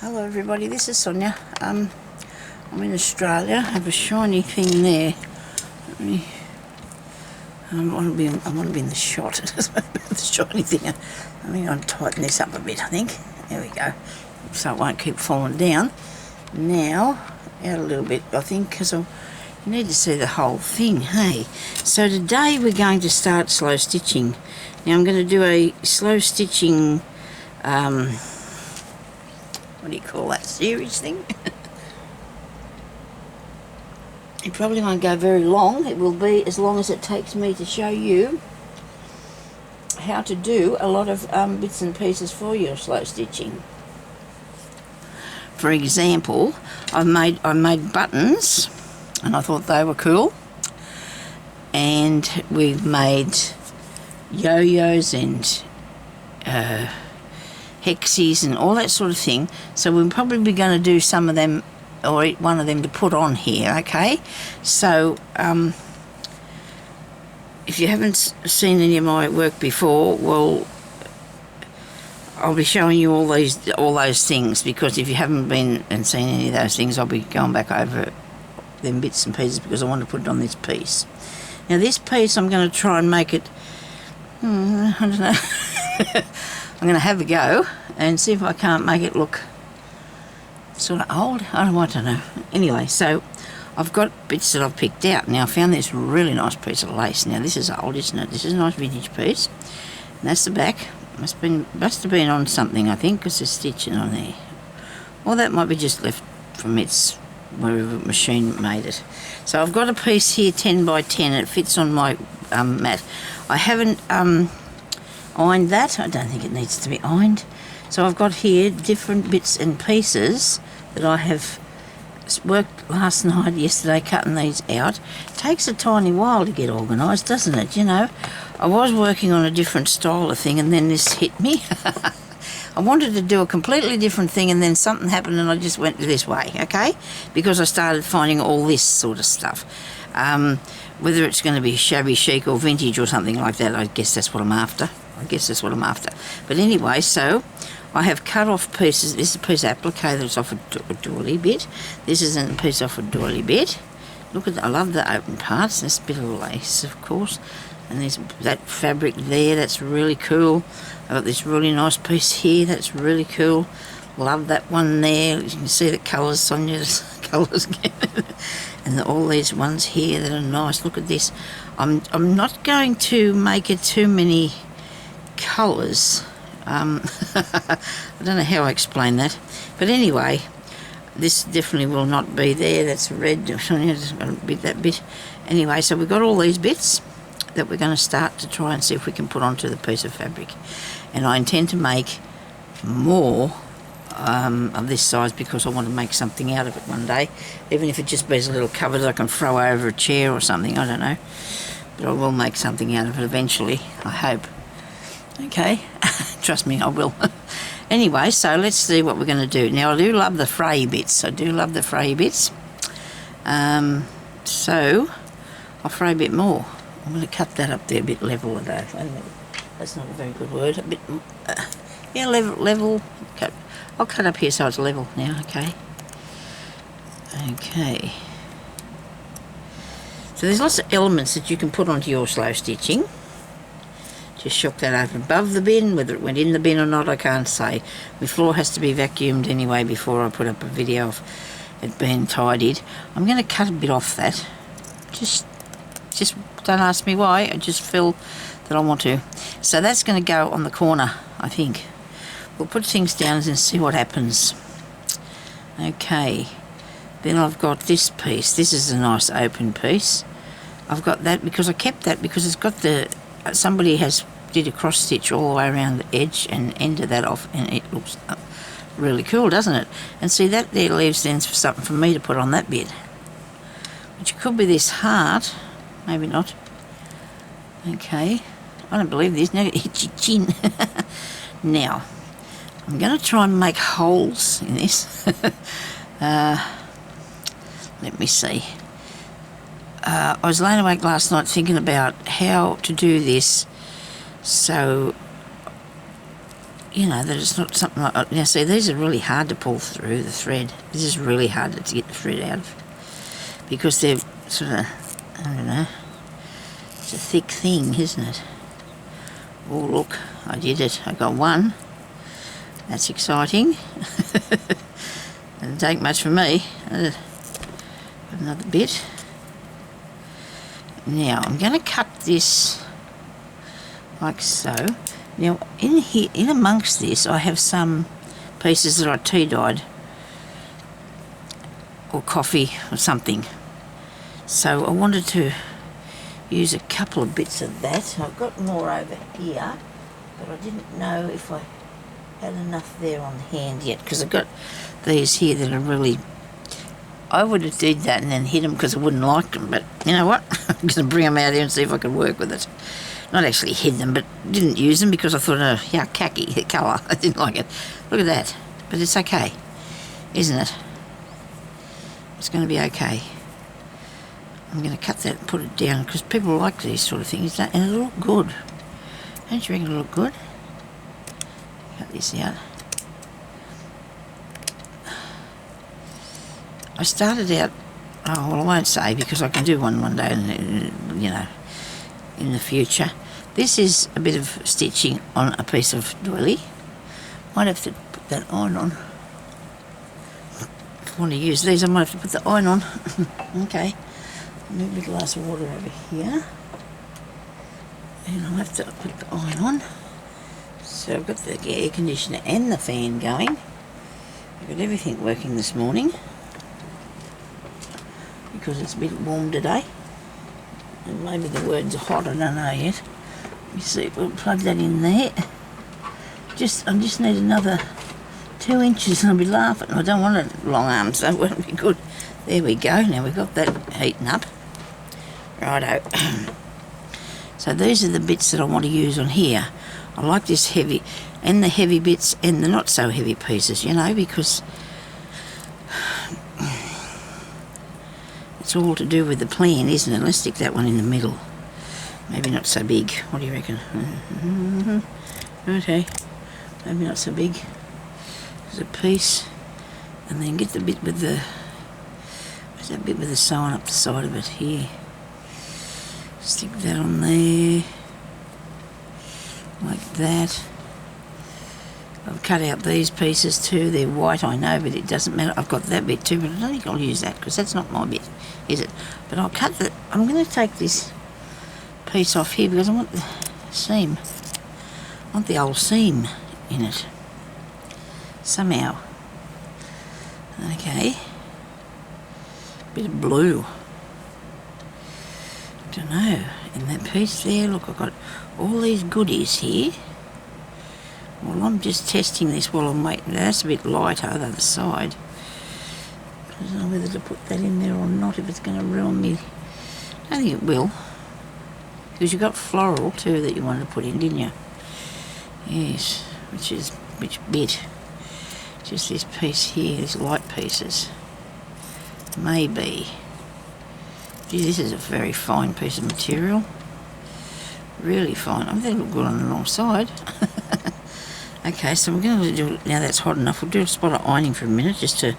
Hello everybody, this is Sonya. I'm in Australia. I have a shiny thing there. I want to be in the shot. The shiny thing. I'm going to tighten this up a bit, I think. There we go. So it won't keep falling down. Now, out a little bit, I think, because you need to see the whole thing, hey? So today we're going to start slow stitching. Now I'm going to do a slow stitching, what do you call that series thing? It probably won't go very long. It will be as long as it takes me to show you how to do a lot of bits and pieces for your slow stitching. For example, I made buttons, and I thought they were cool. And we've made yo-yos and hexies and all that sort of thing. So we're probably going to do some of them, or one of them to put on here, okay? So if you haven't seen any of my work before, well, I'll be showing you all those things, because if you haven't been and seen any of those things, I'll be going back over them bits and pieces, because I want to put it on this piece. Now this piece, I'm going to try and make it, I don't know, I'm going to have a go and see if I can't make it look sort of old. I don't know. Anyway, so I've got bits that I've picked out. Now I found this really nice piece of lace. Now this is old, isn't it? This is a nice vintage piece. And that's the back. Must have been on something, I think, because there's stitching on there. Or that might be just left from its wherever machine made it. So I've got a piece here 10 by 10. It fits on my mat. I haven't ironed that. I don't think it needs to be ironed. So I've got here different bits and pieces that I have worked last night, yesterday, cutting these out. It takes a tiny while to get organised, doesn't it? You know, I was working on a different style of thing, and then this hit me. I wanted to do a completely different thing, and then something happened and I just went this way, okay? Because I started finding all this sort of stuff. Whether it's going to be shabby chic or vintage or something like that, I guess that's what I'm after. But anyway, so I have cut off pieces. This is a piece of applique that's off a doily bit. This is a piece off a doily bit. Look at that. I love the open parts. There's a bit of lace, of course. And there's that fabric there. That's really cool. I've got this really nice piece here. That's really cool. Love that one there. You can see the colours, Sonya's colours. And all these ones here that are nice. Look at this. I'm not going to make it too many colours. I don't know how I explain that, but anyway, this definitely will not be there. That's red. That bit. Anyway, so we've got all these bits that we're going to start to try and see if we can put onto the piece of fabric, and I intend to make more of this size, because I want to make something out of it one day, even if it just be a little cover that I can throw over a chair or something. I don't know, but I will make something out of it eventually, I hope. Okay, trust me, I will. Anyway, so let's see what we're going to do. Now, I do love the fray bits. So I'll fray a bit more. I'm going to cut that up there a bit level of that. That's not a very good word. A bit, yeah, level. I'll cut up here so it's level now. Okay. So there's lots of elements that you can put onto your slow stitching. Just shook that up above the bin. Whether it went in the bin or not, I can't say. My floor has to be vacuumed anyway before I put up a video of it being tidied. I'm going to cut a bit off that. Just don't ask me why. I just feel that I want to. So that's going to go on the corner, I think. We'll put things down and see what happens. Okay. Then I've got this piece. This is a nice open piece. I've got that because I kept that because it's got the... Somebody did a cross stitch all the way around the edge and ended that off, and it looks really cool, doesn't it? And see, that there leaves then for something for me to put on that bit, which could be this heart, maybe not. Okay, I don't believe this. Now itchy chin. Now I'm going to try and make holes in this. Let me see. I was laying awake last night thinking about how to do this so you know, that it's not something like... Now, see, these are really hard to pull through, the thread. This is really hard to get the thread out of, because they're sort of, I don't know, it's a thick thing, isn't it? Oh, look, I did it. I got one. That's exciting. Doesn't take much for me. Another bit. Now, I'm going to cut this like so. Now, in here, in amongst this, I have some pieces that I tea dyed, or coffee, or something. So I wanted to use a couple of bits of that. I've got more over here, but I didn't know if I had enough there on hand yet, because I've got these here that are really... I would have did that and then hid them because I wouldn't like them, but you know what? I'm going to bring them out here and see if I can work with it. Not actually hid them, but didn't use them because I thought, oh, yeah, khaki, the colour. I didn't like it. Look at that. But it's okay, isn't it? It's going to be okay. I'm going to cut that and put it down because people like these sort of things, and it'll look good. Don't you reckon it'll look good? Cut this out. I started out, oh, well, I won't say because I can do one day, you know, in the future. This is a bit of stitching on a piece of doily. Might have to put that iron on. If I want to use these, I might have to put the iron on. Okay. Move a glass of water over here. And I'll have to put the iron on. So I've got the air conditioner and the fan going. I've got everything working this morning because it's a bit warm today. And maybe the words are hot, I don't know yet. Let me see, we'll plug that in there. I just need another 2 inches and I'll be laughing. I don't want a long arm, so it won't be good. There we go. Now we've got that heating up. Righto. So these are the bits that I want to use on here. I like this heavy, and the heavy bits and the not so heavy pieces, you know, because it's all to do with the plan, isn't it? Let's stick that one in the middle. Maybe not so big. What do you reckon? Okay. Maybe not so big. There's a piece. And then get the bit with the... Where's that bit with the sewing up the side of it? Here. Stick that on there. Like that. I've cut out these pieces too. They're white, I know, but it doesn't matter. I've got that bit too, but I don't think I'll use that because that's not my bit, is it? But I'll cut the... I'm going to take this piece off here because I want the seam. I want the old seam in it. Somehow. Okay. Bit of blue. Don't know. And that piece there, look, I've got all these goodies here. Well, I'm just testing this while I'm waiting. That's a bit lighter, the other side. I don't know whether to put that in there or not, if it's going to ruin me. I don't think it will. Because you've got floral too that you wanted to put in, didn't you? Yes. Which bit? Just this piece here, these light pieces. Maybe. Gee, this is a very fine piece of material. Really fine. I think they look good on the wrong side. Okay, so we're going to do, now that's hot enough, we'll do a spot of ironing for a minute just to...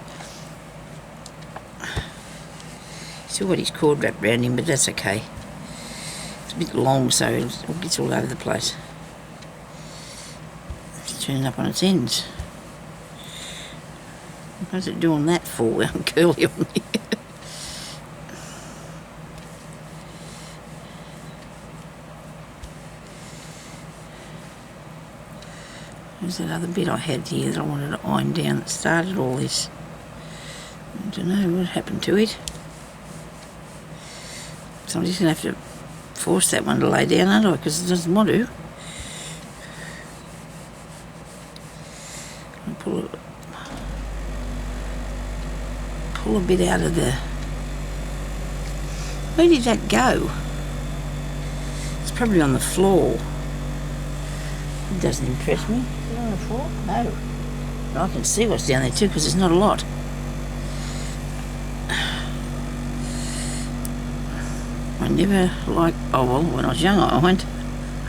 Still got his cord wrapped around him, but that's okay. It's a bit long, so it gets all over the place. It's turning up on its ends. What's it doing that for? I'm curly on me. There's that other bit I had here that I wanted to iron down that started all this. I don't know what happened to it. So I'm just going to have to force that one to lay down, aren't I? Because it doesn't want to. I'll pull a bit out of the... Where did that go? It's probably on the floor. It doesn't impress me. Is it on the floor? No. But I can see what's down there too because there's not a lot. I never liked... Oh, well, when I was young I went.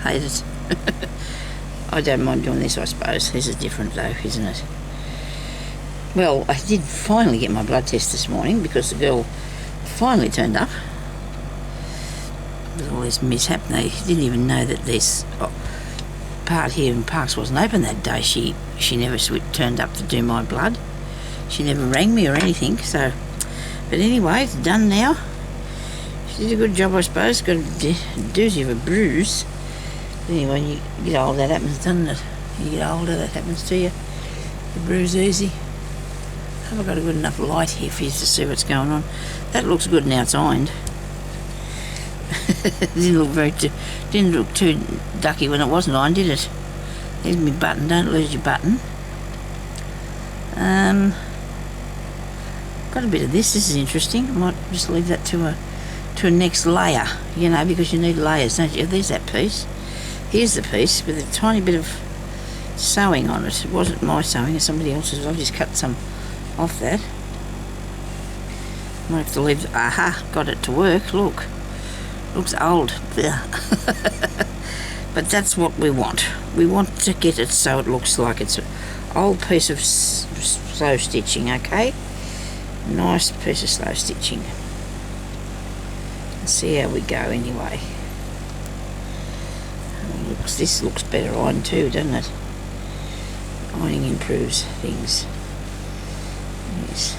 Hate it. I don't mind doing this, I suppose. This is different though, isn't it? Well, I did finally get my blood test this morning because the girl finally turned up. With all this mishap, they didn't even know that this part here in Parks wasn't open that day. She never turned up to do my blood. She never rang me or anything, so... But anyway, it's done now. She did a good job, I suppose. Got a doozy of a bruise. Anyway, when you get older, that happens, doesn't it? You get older, that happens to you. The bruise easy. Have I got a good enough light here for you to see what's going on? That looks good now it's ironed. Didn't look too ducky when it wasn't ironed, did it? There's my button. Don't lose your button. Got a bit of this. This is interesting. I might just leave that to a next layer. You know, because you need layers, don't you? There's that piece. Here's the piece with a tiny bit of sewing on it. It wasn't my sewing, it's somebody else's. I've just cut some off that. Might have to leave. Aha! Got it to work. Look. Looks old. But that's what we want. We want to get it so it looks like it's an old piece of slow stitching, okay? Nice piece of slow stitching. Let's see how we go anyway. This looks better ironed too, doesn't it? Ironing improves things. Yes.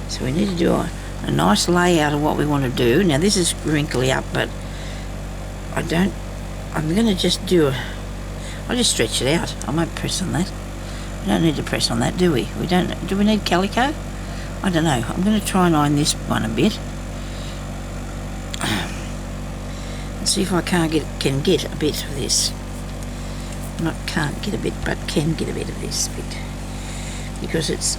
So we need to do a nice layout of what we want to do. Now this is wrinkly up, but I'm going to just I'll just stretch it out. I won't press on that. We don't need to press on that, do we? Do we need calico? I don't know. I'm going to try and iron this one a bit. And see if I can get a bit of this. Not can't get a bit, but can get a bit of this bit. Because it's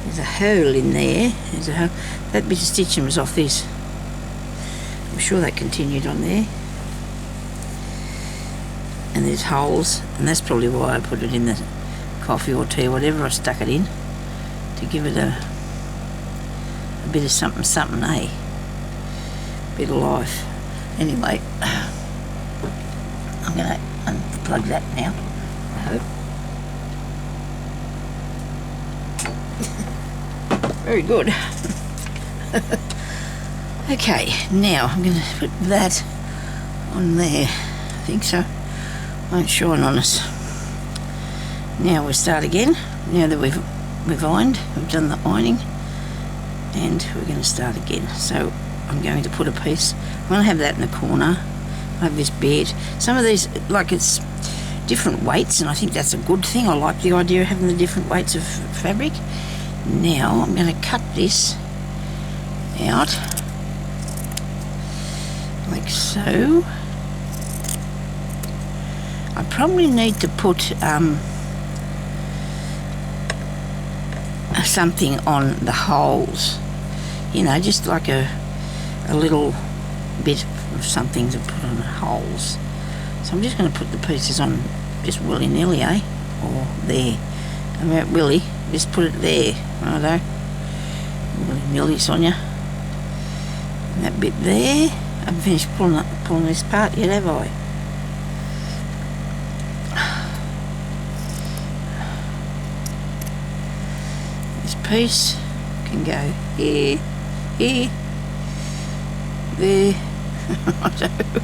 there's a hole in there. There's a hole. That bit of stitching was off this. I'm sure that continued on there. And there's holes, and that's probably why I put it in the coffee or tea or whatever I stuck it in, to give it a bit of something, eh? Bit of life. Anyway, I'm going to unplug that now, I hope. Very good. Okay, now I'm going to put that on there. I think so. Won't shine on us. Now we start again. Now that we've ironed, we've done the ironing, and we're going to start again. So I'm going to put a piece. I'm going to have that in the corner. I have this bed. Some of these, like, it's different weights, and I think that's a good thing. I like the idea of having the different weights of fabric. Now I'm going to cut this out like so. I probably need to put something on the holes, you know, just like a little bit of something to put on the holes. So I'm just going to put the pieces on just willy-nilly, eh? Or there. I mean, willy, just put it there. Righto. Willy-nilly, Sonya. And that bit there. I haven't finished pulling this part yet, have I? This piece can go here, here, there. I don't know.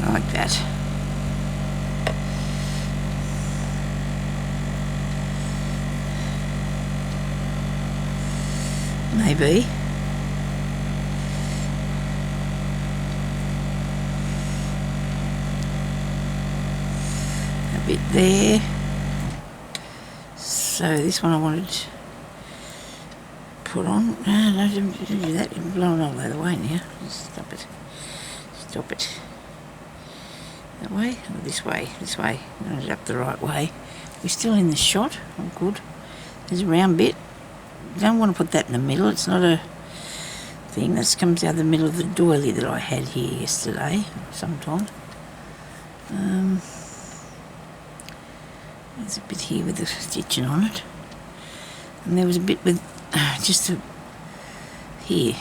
Like that. Maybe. A bit there. So this one I wanted to put on. No, don't do that. You're blowing all the way now. Just stop it. Stop it. That way or this way? This way. Got it up the right way. We're still in the shot. Oh, good. There's a round bit. Don't want to put that in the middle. It's not a thing. That comes out of the middle of the doily that I had here yesterday, sometime. There's a bit here with the stitching on it, and there was a bit with just here.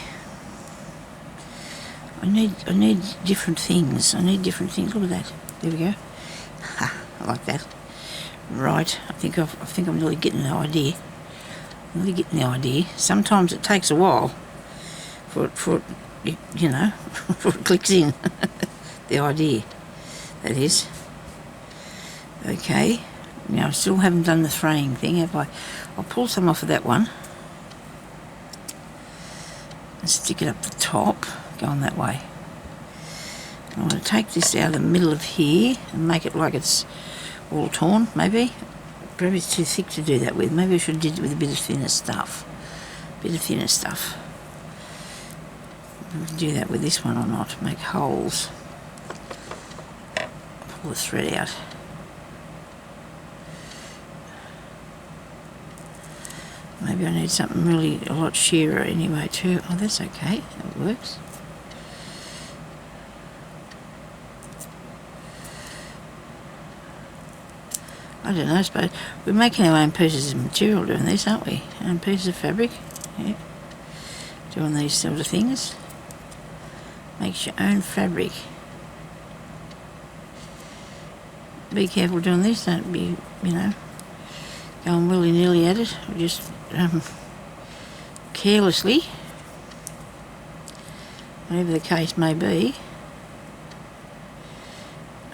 I need different things. Look at that. There we go. Ha, I like that. Right, I think I'm really getting the idea. Sometimes it takes a while for it, you know, before it clicks in. The idea, that is. Okay, now I still haven't done the fraying thing, have I? I'll pull some off of that one and stick it up the top, going that way. I want to take this out of the middle of here and make it like it's all torn, maybe. Maybe it's too thick to do that with. Maybe I should have did it with a bit of thinner stuff. We can do that with this one or not. Make holes. Pull the thread out. Maybe I need something really a lot sheerer anyway too. Oh, that's okay. That works. I don't know, I suppose we're making our own pieces of material doing this, aren't we? Our own pieces of fabric. Yeah. Doing these sort of things. Makes your own fabric. Be careful doing this, don't be, you know, going willy-nilly at it, or just carelessly, whatever the case may be.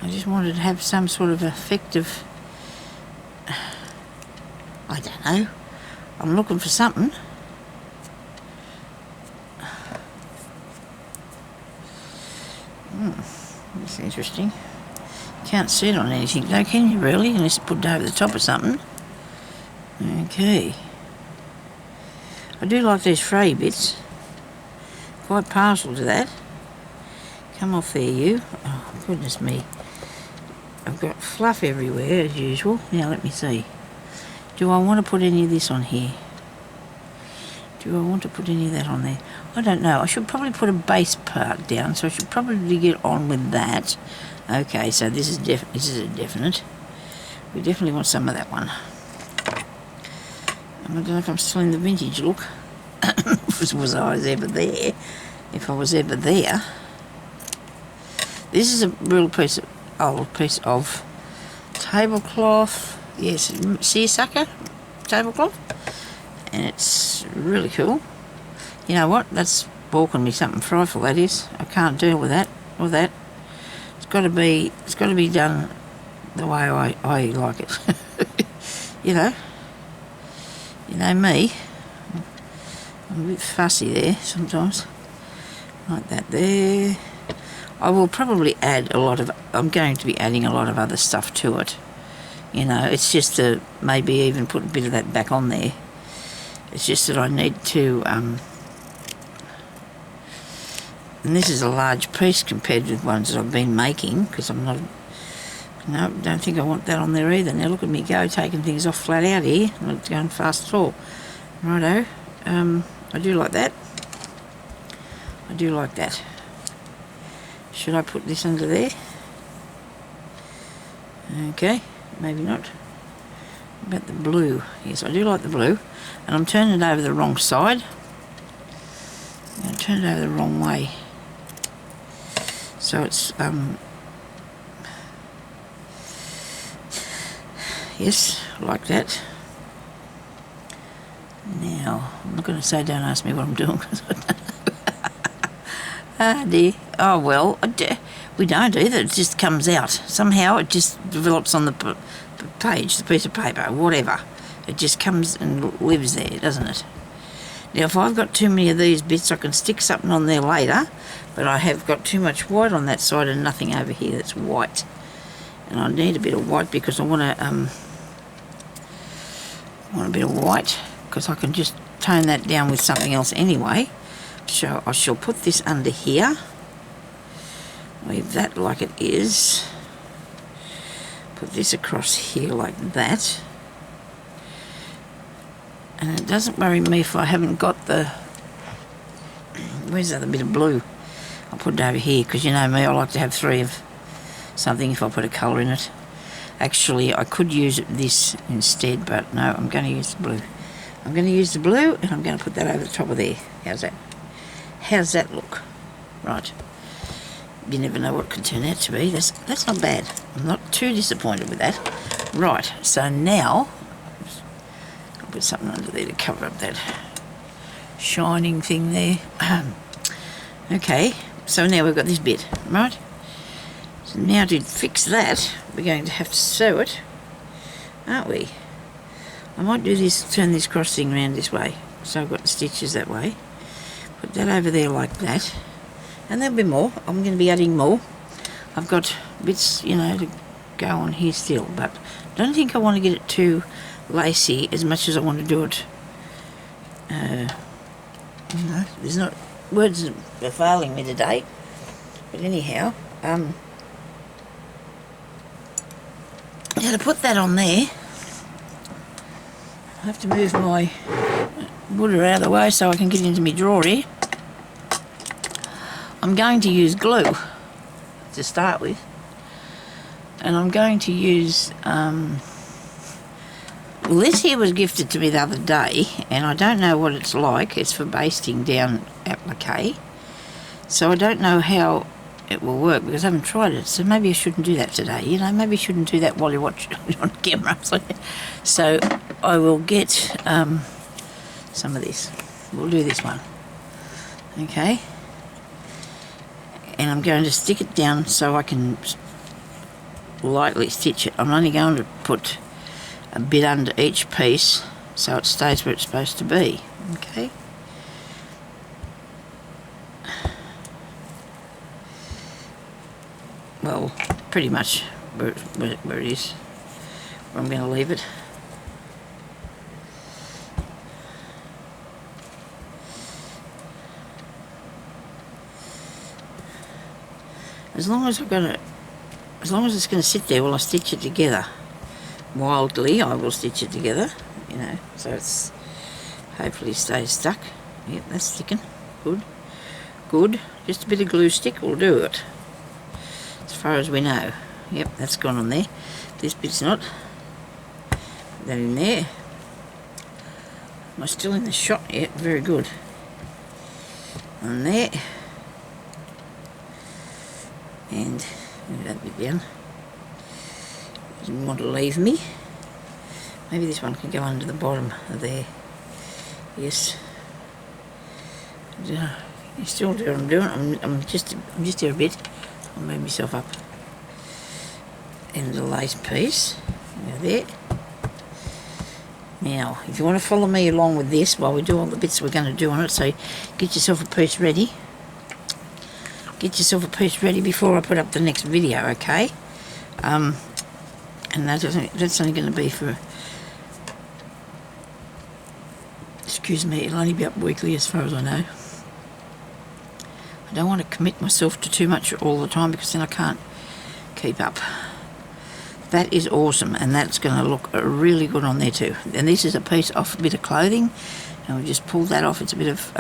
I just wanted to have some sort of effective, I don't know, I'm looking for something. That's interesting. Can't see it on anything though, can you really? Unless you put it over the top of something. Okay. I do like these fray bits. Quite partial to that. Come off there, you. Oh, goodness me. I've got fluff everywhere, as usual. Now, let me see. Do I want to put any of this on here? Do I want to put any of that on there? I don't know. I should probably put a base part down, so I should probably get on with that. Okay, so this is a definite. We definitely want some of that one. I don't know if I'm still in the vintage look. Was I ever there? If I was ever there. This is a real old piece of tablecloth. Yes, seersucker tablecloth. And it's really cool. You know what? That's balking me something frightful, that is. I can't deal with that or that. It's got to be done the way I like it. You know me. I'm a bit fussy there sometimes. Like that there. I will probably add I'm going to be adding a lot of other stuff to it. You know, it's just to maybe even put a bit of that back on there. It's just that I need to, and this is a large piece compared with ones that I've been making, because I'm not, no, don't think I want that on there either. Now look at me go, taking things off flat out here. I'm not going fast at all. Righto, I do like that. Should I put this under there? Okay, maybe not. What about the blue? Yes, I do like the blue. And I'm turning it over the wrong side. I'm going to turn it over the wrong way. So it's, yes, like that. Now, I'm not going to say don't ask me what I'm doing, because I don't know. Ah dear. Oh well, we don't either. It just comes out. Somehow it just develops on the page, the piece of paper, whatever. It just comes and lives there, doesn't it? Now, if I've got too many of these bits, I can stick something on there later, but I have got too much white on that side and nothing over here that's white. And I need a bit of white because I want a bit of white, because I can just tone that down with something else anyway. So I shall put this under here. Leave that like it is. Put this across here like that. And it doesn't worry me if I haven't got the... Where's the other bit of blue? I'll put it over here, because you know me, I like to have 3 of something if I put a colour in it. Actually, I could use this instead, but no, I'm going to use the blue. I'm going to use the blue, and I'm going to put that over the top of there. How's that? How's that look? Right. you never know what it could turn out to be. That's not bad. I'm not too disappointed with that. Right, so now I'll put something under there to cover up that shining thing there. Okay, so now we've got this bit, right? So now to fix that, we're going to have to sew it, aren't we? I might do this, turn this cross thing around this way, so I've got the stitches that way. Put that over there like that, and there'll be more. I'm going to be adding more. I've got bits, you know, to go on here still, but I don't think I want to get it too lacy as much as I want to do it. You know, there's not, words are failing me today, but anyhow, now to put that on there, I have to move my water out of the way so I can get into my drawer here. I'm going to use glue to start with, and I'm going to use well, this here was gifted to me the other day, and I don't know what it's like. It's for basting down applique, so I don't know how it will work because I haven't tried it. So maybe I shouldn't do that today. You know, maybe I shouldn't do that while you're watching on camera. So I will get some of this. We'll do this one, okay? And I'm going to stick it down so I can lightly stitch it. I'm only going to put a bit under each piece so it stays where it's supposed to be, okay? Well, pretty much where it is, where I'm going to leave it. As long as it's going to sit there while I stitch it together. Wildly, I will stitch it together, you know, so it's hopefully stays stuck. Yep, that's sticking. Good. Good. Just a bit of glue stick will do it, as far as we know. Yep, that's gone on there. This bit's not. Put that in there. Am I still in the shot yet? Very good. On there. And move that bit down. Didn't want to leave me. Maybe this one can go under the bottom of there. Yes. You still do what I'm doing. I'm just here a bit. I'll move myself up. And the lace piece. Go there. Now, if you want to follow me along with this while we do all the bits we're going to do on it, so get yourself a piece ready. Get yourself a piece ready before I put up the next video, okay? And that's only going to be for, excuse me, it'll only be up weekly as far as I know. I don't want to commit myself to too much all the time because then I can't keep up. That is awesome, and that's going to look really good on there too. And this is a piece off a bit of clothing, and we just pulled that off. It's a bit of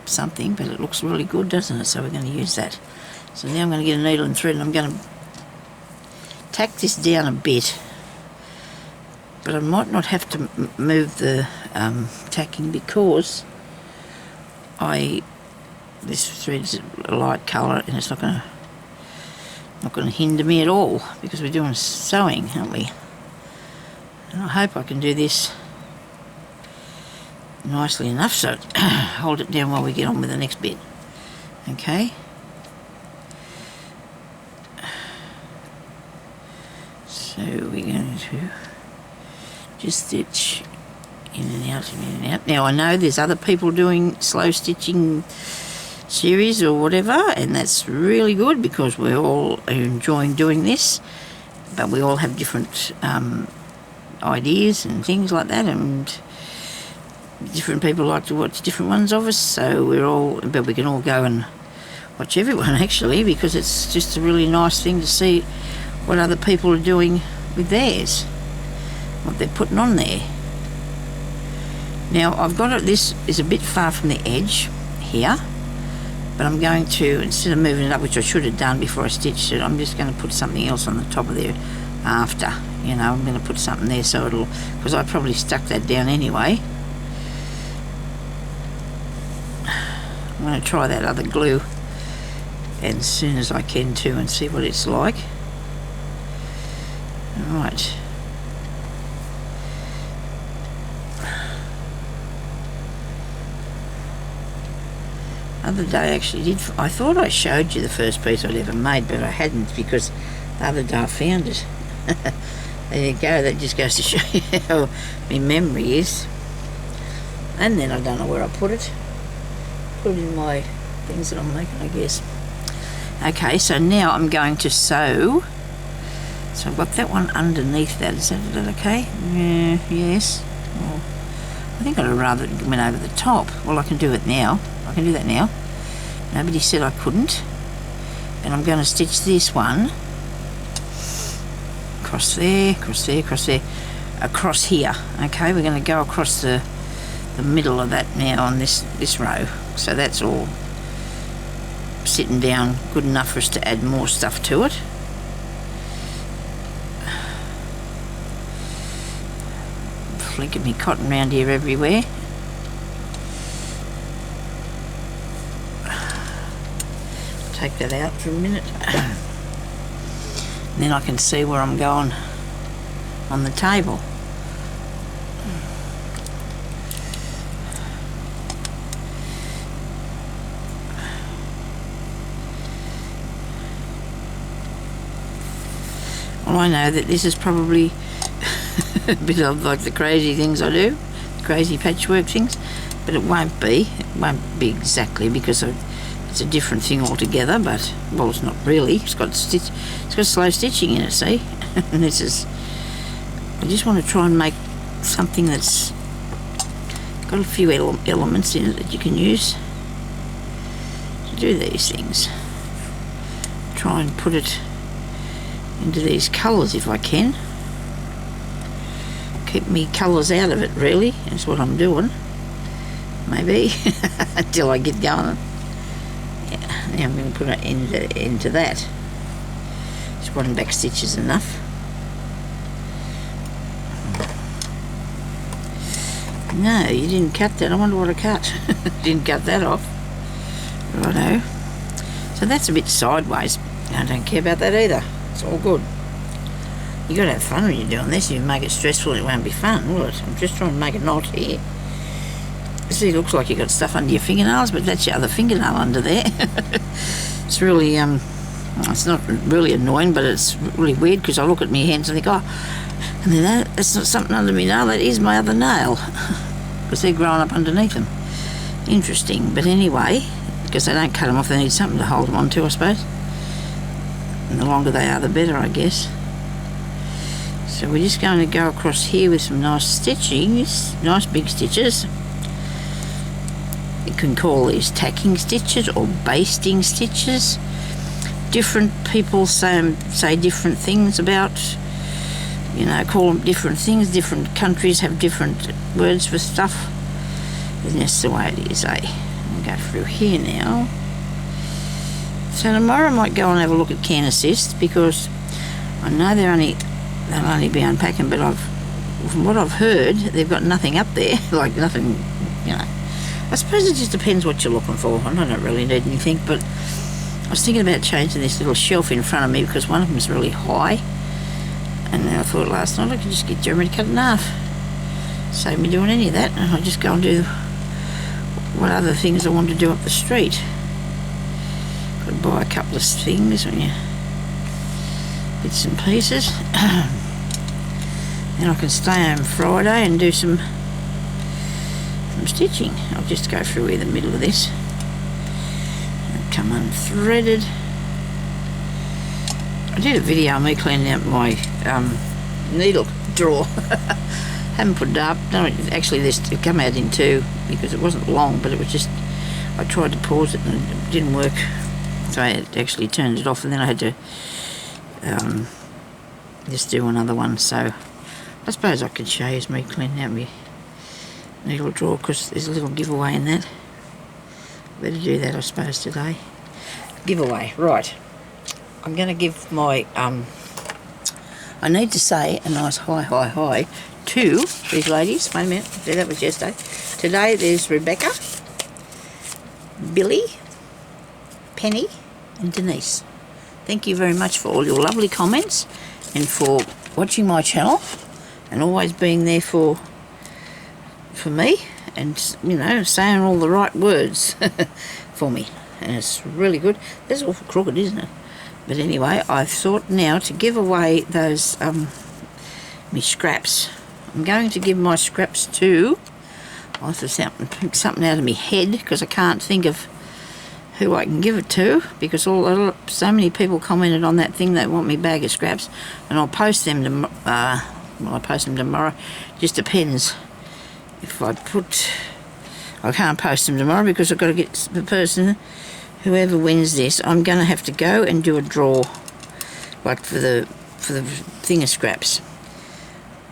something, but it looks really good, doesn't it? So we're going to use that. So now I'm going to get a needle and thread, and I'm going to tack this down a bit, but I might not have to move the tacking because this thread's a light colour and it's not going to hinder me at all because we're doing sewing, aren't we? And I hope I can do this nicely enough so hold it down while we get on with the next bit, okay? So we're going to just stitch in and out and in and out. Now I know there's other people doing slow stitching series or whatever, and that's really good because we're all enjoying doing this, but we all have different ideas and things like that, and different people like to watch different ones of us, so but we can all go and watch everyone actually, because it's just a really nice thing to see what other people are doing with theirs, what they're putting on there. Now I've got it, this is a bit far from the edge here, but I'm going to, instead of moving it up, which I should have done before I stitched it, I'm just going to put something else on the top of there after, you know, I'm going to put something there so it'll, because I probably stuck that down anyway. I'm going to try that other glue and as soon as I can too, and see what it's like. Right. Other day actually I thought I showed you the first piece I'd ever made, but I hadn't, because the other day I found it. There you go, that just goes to show you how my memory is. And then I don't know where I put it. Put it in my things that I'm making, I guess. Okay, so now I'm going to sew. So I've got that one underneath that. Is that okay? Yeah, yes. Well, I think I'd rather it went over the top. Well, I can do it now. I can do that now. Nobody said I couldn't. And I'm going to stitch this one across there, across there, across there, across here. Okay, we're going to go across the middle of that now on this row. So that's all sitting down good enough for us to add more stuff to it. Flicking me cotton around here everywhere. Take that out for a minute. Then I can see where I'm going on the table. Well, I know that this is probably a bit of like the crazy things I do, crazy patchwork things, but it won't be. It won't be exactly, because it's a different thing altogether. But well, it's not really. It's got slow stitching in it. See, and this is. I just want to try and make something that's got a few elements in it that you can use to do these things. Try and put it into these colours if I can. Keep me colours out of it, really. That's what I'm doing. Maybe until I get going. Yeah, now I'm going to put it into that. Just one back stitch is enough. No, you didn't cut that. I wonder what I cut. Didn't cut that off. Righto. So that's a bit sideways. I don't care about that either. It's all good. You got to have fun when you're doing this. If you make it stressful, it won't be fun, will it? I'm just trying to make a knot here. See, it looks like you got stuff under your fingernails, but that's your other fingernail under there. It's really, it's not really annoying, but it's really weird, because I look at my hands and think, oh, and then that's not something under my nail, that is my other nail, because they're growing up underneath them. Interesting, but anyway, because they don't cut them off, they need something to hold them on to, I suppose. And the longer they are, the better, I guess. So we're just going to go across here with some nice stitchings, nice big stitches. You can call these tacking stitches or basting stitches. Different people say different things about, you know, call them different things. Different countries have different words for stuff. And that's the way it is, eh? I'll go through here now. So tomorrow I might go and have a look at Can Assist, because I know they'll only be unpacking, but from what I've heard, they've got nothing up there, like nothing, you know. I suppose it just depends what you're looking for, and I don't really need anything, but I was thinking about changing this little shelf in front of me, because one of them is really high, and then I thought last night I could just get Jeremy to cut it in half. Save me doing any of that, and I'll just go and do what other things I want to do up the street. Could buy a couple of things on you, bits and pieces. Then I can stay home Friday and do some stitching. I'll just go through here the middle of this and come unthreaded. I did a video on me cleaning out my needle drawer. Haven't put it up. No, actually it came out in two, because it wasn't long, but it was just, I tried to pause it and it didn't work, so I actually turned it off, and then I had to just do another one. So I suppose I could show you me cleaning out my needle drawer, because there's a little giveaway in that. Better do that, I suppose, today. Giveaway, right. I'm going to give my, I need to say a nice hi to these ladies. Wait a minute, that was yesterday. Today there's Rebecca, Billy, Penny, and Denise. Thank you very much for all your lovely comments and for watching my channel and always being there for me and, you know, saying all the right words for me. And it's really good. That's awful crooked, isn't it? But anyway, I've thought now to give away those me scraps. I'm going to give my scraps to, I'll have to pick something out of my head because I can't think of who I can give it to, because so many people commented on that thing they want me bag of scraps, and I'll post them I'll post them tomorrow. Just depends if I can't post them tomorrow because I've got to get the person, whoever wins this, I'm going to have to go and do a draw, like for the thing of scraps.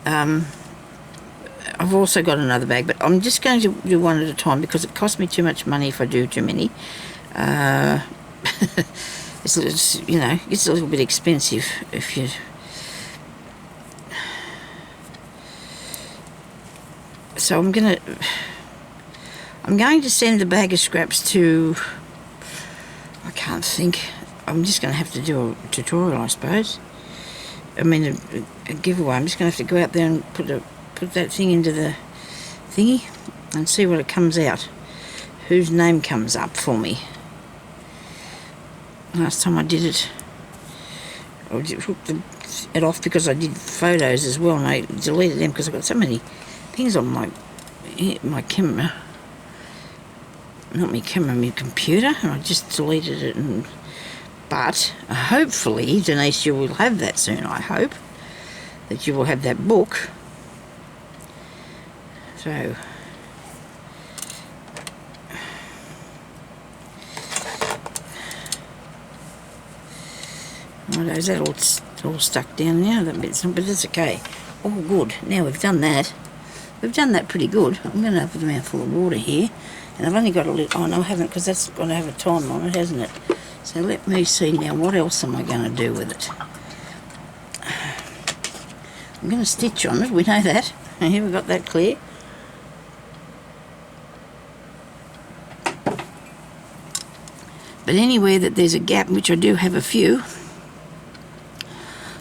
I've also got another bag, but I'm just going to do one at a time because it costs me too much money if I do too many. It's you know, it's a little bit expensive if you. So I'm going to send the bag of scraps to, I can't think, I'm just going to have to do a tutorial, I suppose. I mean a giveaway. I'm just going to have to go out there and put that thing into the thingy and see what it comes out, whose name comes up for me. Last time I did it, I took it off because I did photos as well, and I deleted them because I've got so many things on my camera, not my camera, my computer, and I just deleted it. But hopefully, Denise, you will have that soon. I hope that you will have that book. So is that all stuck down now? But it's okay. All good. Now we've done that. We've done that pretty good. I'm going to have a mouthful of water here, and I've only got a little. Oh no, I haven't, because that's going to have a time on it, hasn't it? So let me see now. What else am I going to do with it? I'm going to stitch on it. We know that. Here we've got that clear. But anywhere that there's a gap, which I do have a few,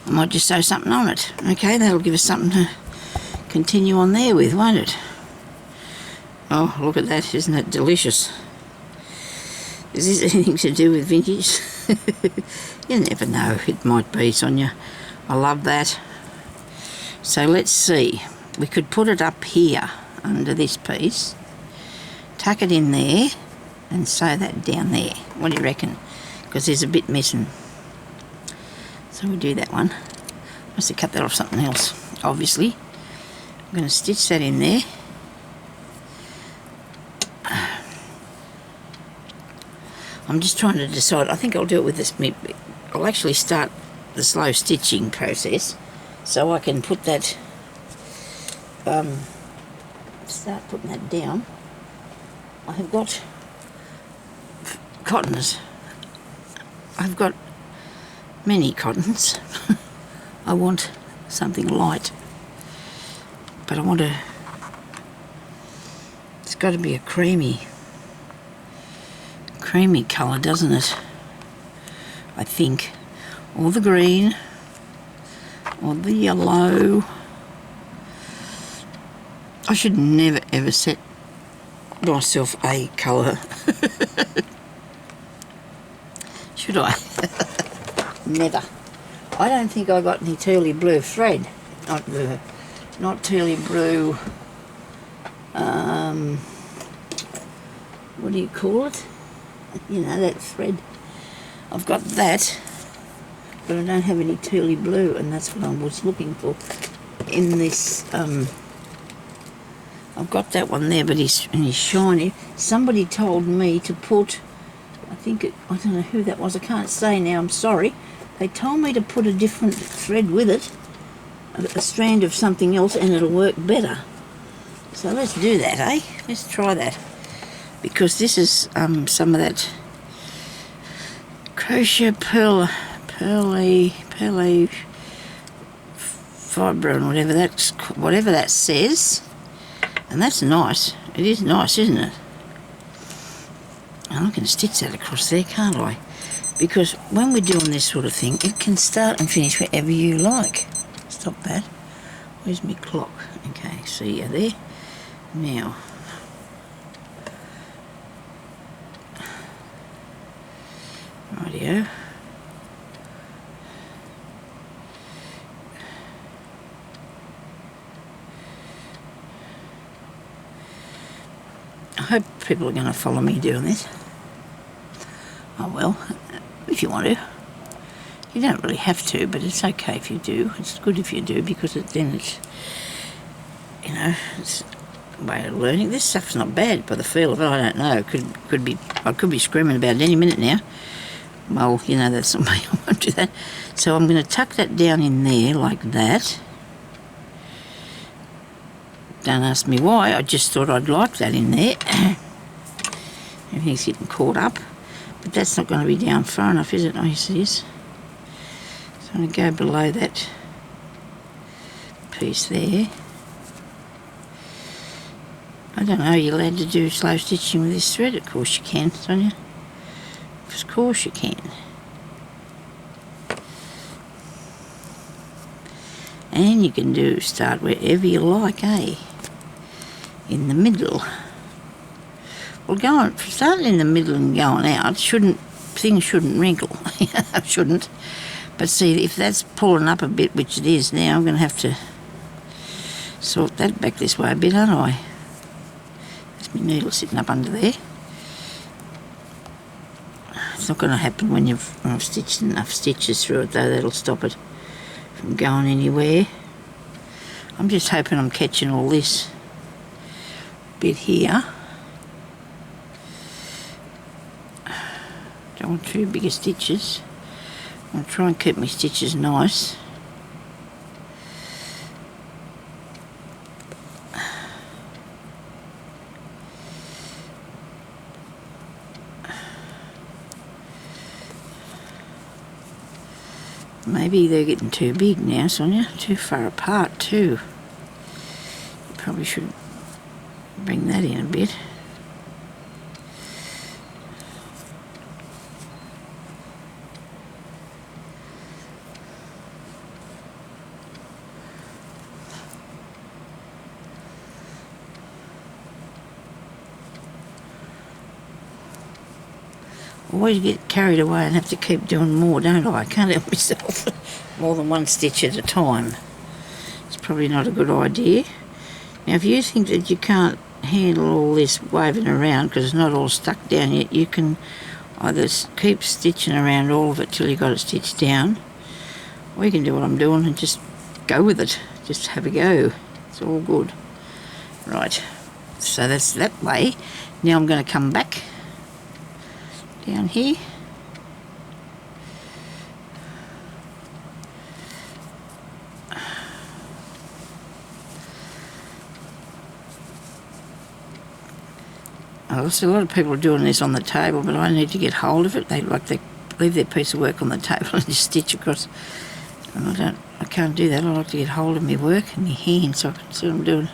I might just sew something on it. Okay, that'll give us something to continue on there with, won't it? Oh, look at that. Isn't that delicious? Is this anything to do with vintage? You never know. It might be, Sonya. I love that. So let's see. We could put it up here under this piece, tuck it in there, and sew that down there. What do you reckon? Because there's a bit missing. So we do that one. Must have cut that off something else, obviously. I'm going to stitch that in there. I'm just trying to decide. I think I'll do it with this. I'll actually start the slow stitching process so I can put that, start putting that down. I have got cottons. I've got many cottons. I want something light, but I want it's got to be a creamy colour, doesn't it? I think, or the green, or the yellow. I should never ever set myself a colour. Should I? Never. I don't think I got any Tealy blue thread. Not Tealy blue. What do you call it? You know, that thread. I've got that, but I don't have any Tealy blue, and that's what I was looking for in this. I've got that one there, but he's shiny. Somebody told me to put, I don't know who that was, I can't say now, I'm sorry. They told me to put a different thread with it, a strand of something else, and it'll work better. So let's do that, eh? Let's try that. Because this is some of that crochet pearly fibre and whatever that says. And that's nice. It is nice, isn't it? And I can stitch that across there, can't I? Because when we're doing this sort of thing, it can start and finish wherever you like. Stop that. Where's my clock? Okay, see you there. Now, rightio. I hope people are going to follow me doing this. Oh well, if you want to. You don't really have to, but it's okay if you do. It's good if you do, because then it's, you know, it's a way of learning. This stuff's not bad by the feel of it. I don't know. I could be screaming about it any minute now. Well, you know, that's not me. I won't do that. So I'm going to tuck that down in there like that. Don't ask me why. I just thought I'd like that in there. Everything's getting caught up. But that's not going to be down far enough, is it? Oh, yes, it is. So I'm going to go below that piece there. I don't know, are you allowed to do slow stitching with this thread? Of course you can, Sonia. Of course you can. And you can start wherever you like, eh? In the middle. Well, starting in the middle and going out, things shouldn't wrinkle. Shouldn't. But see, if that's pulling up a bit, which it is now, I'm going to have to sort that back this way a bit, aren't I? There's my needle sitting up under there. It's not going to happen when I've stitched enough stitches through it, though. That'll stop it from going anywhere. I'm just hoping I'm catching all this bit here. Don't want too big of stitches. I'll try and keep my stitches nice. Maybe they're getting too big now, Sonia. Too far apart too. You probably should bring that in a bit. Always get carried away and have to keep doing more, don't I? I can't help myself. More than one stitch at a time. It's probably not a good idea. Now, if you think that you can't handle all this waving around because it's not all stuck down yet, you can either keep stitching around all of it till you got it stitched down, or you can do what I'm doing and just go with it. Just have a go. It's all good. Right. So that's that way. Now I'm going to come back down here. Oh, so a lot of people are doing this on the table, but I need to get hold of it. They leave their piece of work on the table and just stitch across. And I can't do that. I like to get hold of my work and my hand so I can see what I'm doing.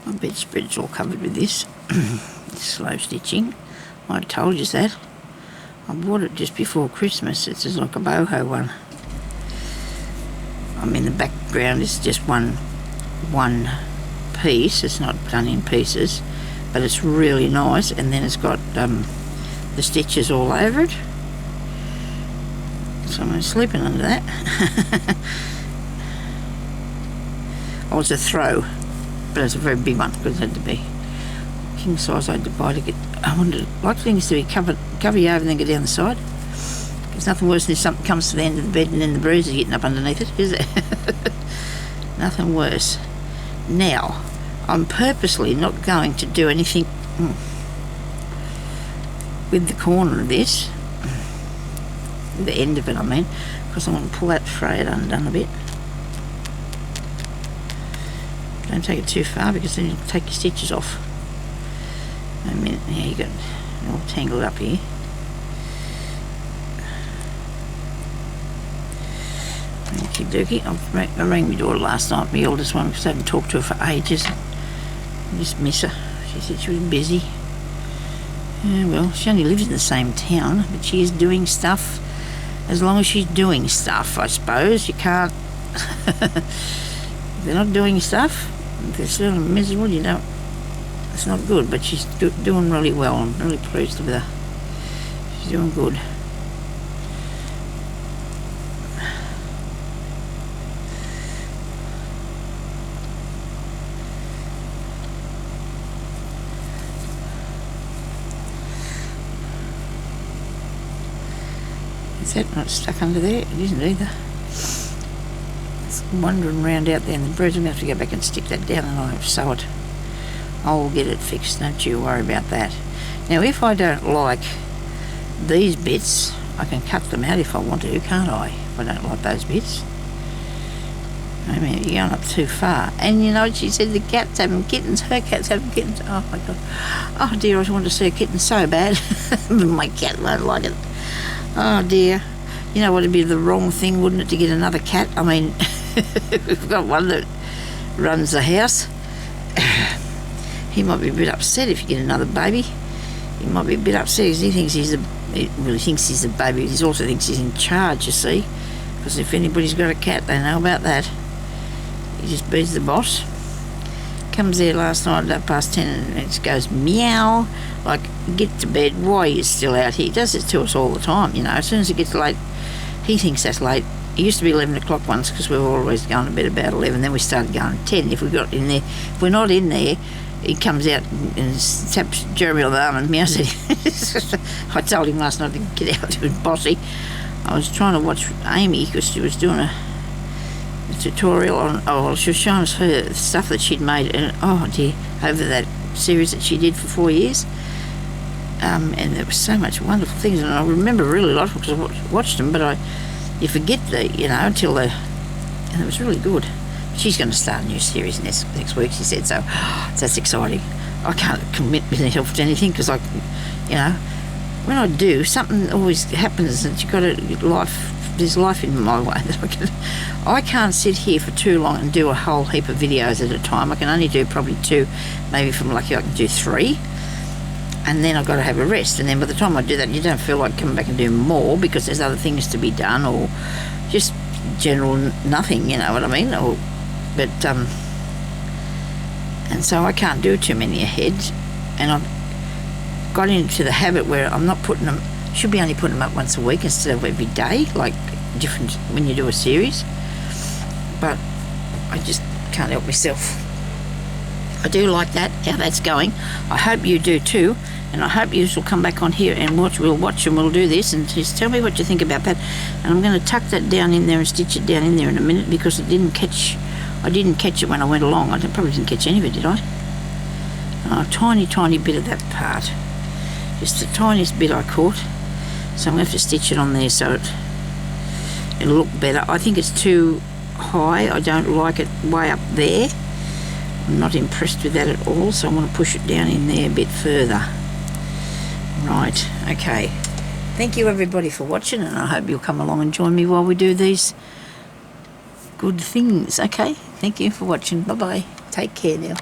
My bedspread's all covered with this. Slow stitching. I told you that. I bought it just before Christmas. It's just like a boho one. I mean, the background is just one piece. It's not done in pieces, but it's really nice. And then it's got the stitches all over it. So I'm sleeping under that. Oh, it's a throw, but it's a very big one because it had to be king size. I had to buy to get. I like things to be cover you over and then go down the side. There's nothing worse than if something comes to the end of the bed and then the breeze is getting up underneath it, is there? Nothing worse. Now, I'm purposely not going to do anything with the corner of this, the end of it I mean, because I want to pull that frayed undone a bit. Don't take it too far because then you'll take your stitches off. A minute, yeah, you got it all tangled up here. Okie dokie. I rang my daughter last night, my eldest one, because I haven't talked to her for ages. I just miss her. She said she was busy. Yeah, well, she only lives in the same town, but she is doing stuff. As long as she's doing stuff, I suppose. You can't... If they're not doing stuff, if they're still miserable, you don't... It's not good, but she's doing really well. I'm really pleased with her. She's doing good. Is that not stuck under there? It isn't either. It's wandering around out there in the breeze. I'm going to have to go back and stick that down and I'll sew it. I'll get it fixed, don't you worry about that. Now, if I don't like these bits, I can cut them out if I want to, can't I? If I don't like those bits. I mean, you're going up too far. And you know what she said? The cat's having kittens. Her cat's having kittens. Oh, my God. Oh, dear, I just want to see a kitten so bad. But my cat won't like it. Oh, dear. You know what would be the wrong thing, wouldn't it, to get another cat? I mean, we've got one that runs the house. He might be a bit upset if you get another baby. He might be a bit upset because he thinks he really thinks he's the baby. He also thinks he's in charge, you see. Because if anybody's got a cat, they know about that. He just beats the boss. Comes there last night at 10:30 and it goes meow. Like, get to bed, why are you still out here? He does it to us all the time, you know. As soon as it gets late, he thinks that's late. It used to be 11 o'clock once because we were always going to bed about 11. Then we started going at 10. If we got in there, if we're not in there, he comes out and taps Jeremy on the arm and meows at him. I told him last night to get out, he was bossy. I was trying to watch Amy because she was doing a tutorial on, she was showing us her stuff that she'd made, and oh dear, over that series that she did for 4 years. And there was so much wonderful things, and I remember really a lot because I watched them, but you forget until and it was really good. She's going to start a new series next week, she said, so that's exciting. I can't commit myself to anything because when I do, something always happens that you've got there's life in my way that I can't sit here for too long and do a whole heap of videos at a time. I can only do probably 2, maybe if I'm lucky I can do 3. And then I've got to have a rest, and then by the time I do that, you don't feel like coming back and doing more because there's other things to be done, or just general nothing, you know what I mean? And so I can't do too many ahead, and I've got into the habit where I'm not putting them, should be only putting them up once a week instead of every day, like different when you do a series, but I just can't help myself. I do like that, how that's going. I hope you do too, and I hope you will come back on here and we'll watch and we'll do this, and just tell me what you think about that. And I'm going to tuck that down in there and stitch it down in there in a minute because I didn't catch it when I went along. I probably didn't catch any of it, did I? A tiny bit of that part, just the tiniest bit I caught, so I'm going to have to stitch it on there so it'll look better. I think it's too high. I don't like it way up there. I'm not impressed with that at all, so I'm going to push it down in there a bit further. Right, okay. Thank you everybody for watching, and I hope you'll come along and join me while we do these good things. Okay, thank you for watching. Bye-bye. Take care now.